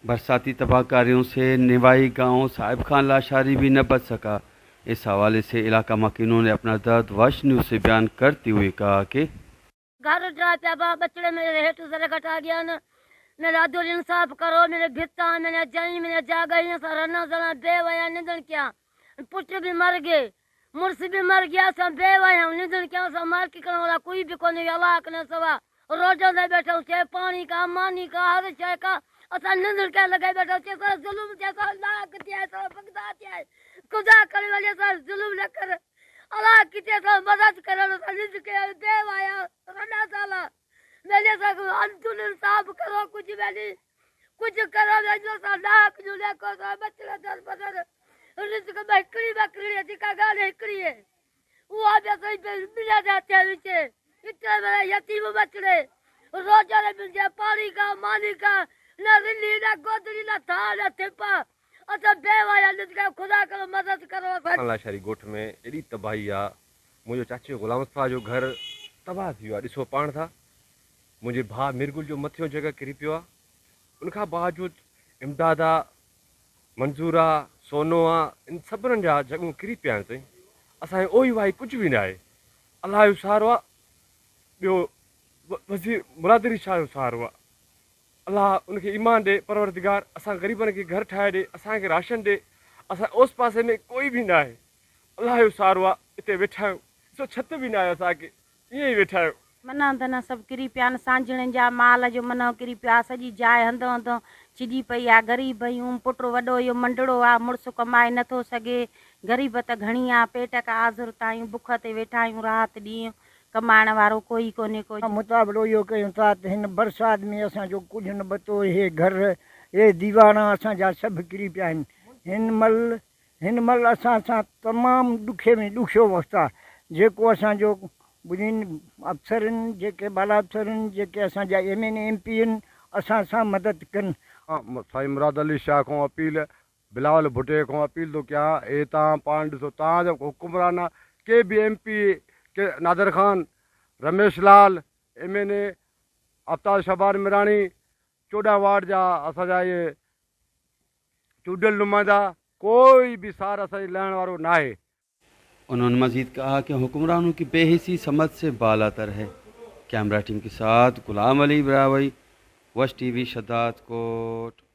बरसाती तबाहकारियों से निवाई गांव साहिब खान लाशारी भी न बच सका। इस हवाले से इलाका मकीनों ने अपना दर्द वश न्यूज़ से बयान करते हुए कहा कि घर ड्रा पे बच्चे मेरे हेठ से कटा गया न मेरा अब्दुल इंसाफ करो मेरे भित्ता मैंने जाई मैंने जा गई रना जरा बेवया निधन क्या पुत्र भी मर गए मुर्स भी मर गया सब बेवया निधन क्या सब मार की करने वाला कोई भी को नहीं अल्लाह ने सवा रोजों में बैठा चाहे पानी का मानी का हर चाय का असा निधन क्या लगा बैठा चाहे जुल्म जैसा अल्लाह किया है बगदाद है खुदा करने वाले सर जुल्म न कर अल्लाह किते तो मदद करो निधन के बेवया रना साला मेरे साथ अंतुल इंसाफ करो कुछ मैंने कुछ करो जो लाख जो लेको तो बचड़ा दर बदर रिस्क बकरी बकरी है का गाल एकड़ी है वो अब ऐसे ही मिला जाते हैं नीचे इतने बड़े यतीम बचड़े रोजा ने मिल जाए पानी का मानी का ना रिली ना गोदरी ना थाल ना थिपा अच्छा बेवाया निकल खुदा करो मदद करो लाशारी गोठ में एडी तबाही आ मुझे चाचे गुलाम मुस्तफा जो घर तबाह थी ॾिसो पाण था मुझे भा मिर्गुल जो मथियो जगह किरी पियो आहे उनका बावजूद इमदाद आ मंजूर आ सोनो आ इन सभिनीनि जा जॻहियूं किरी पिया आहिनि साईं असांखे ओही वाही कुझु बि न आहे अलाह जो सहारो आहे ॿियो वज़ीर मुरादरी शाह जो सहारो आहे अलाह उनखे ईमान ॾे परवरदिगार असां ग़रीबनि खे घर ठाहे ॾे असांखे राशन ॾे असां ओस पासे में कोई बि न आहे अलाह जो सहारो आहे हिते वेठा आहियूं ॾिसो छित बि न आहे असांखे ईअं ई वेठा आहियूं मना धन सब किरी पिया सांजण जा माल जो मना किरी पिया सॼी जाइ हंधो हंधो छिॼी पई आहे गरीब आहियूं पुटु वॾो इहो मंडड़ो आहे मुड़ुसु कमाए नथो सघे ग़रीब त घणी आहे पेट का आज़ुरत आहियूं बुख ते वेठा आहियूं राति ॾींहुं कमाइण वारो कोई कोन्हे कोई मुताबिक़ इहो कयूं था त हिन बरसाति में असांजो कुझु न बतो इहे घर इहे दीवाना असांजा सभु किरी पिया आहिनि हिन महिल असां सां तमामु ॾुखे में ॾुखियो वक़्तु आहे जेको असांजो ॿुधियुनि अफ़सरनि जेके बाला अफ़सरनि जेके असांजा MN MP आहिनि असां सां मदद कनि साईं मुराद अली शाह को अपील बिलावल भुटे को अपील तो क्या ए तव्हां पाण ॾिसो तव्हां जो हुकुमरान आहे के बि MP के नादर खान रमेश लाल MNA अफ्तार शबार मिराणी 14 वार्ड जा असांजा इहे चूडियल नुमाइंदा कोई भी सार असांजी लहण वारो ना आहे। उन्होंने मजीद कहा कि हुक्मरानों की बेहिसी समझ से बालातर है। कैमरा टीम के साथ गुलाम अली ब्रावई, वश TV शद्दाद कोट।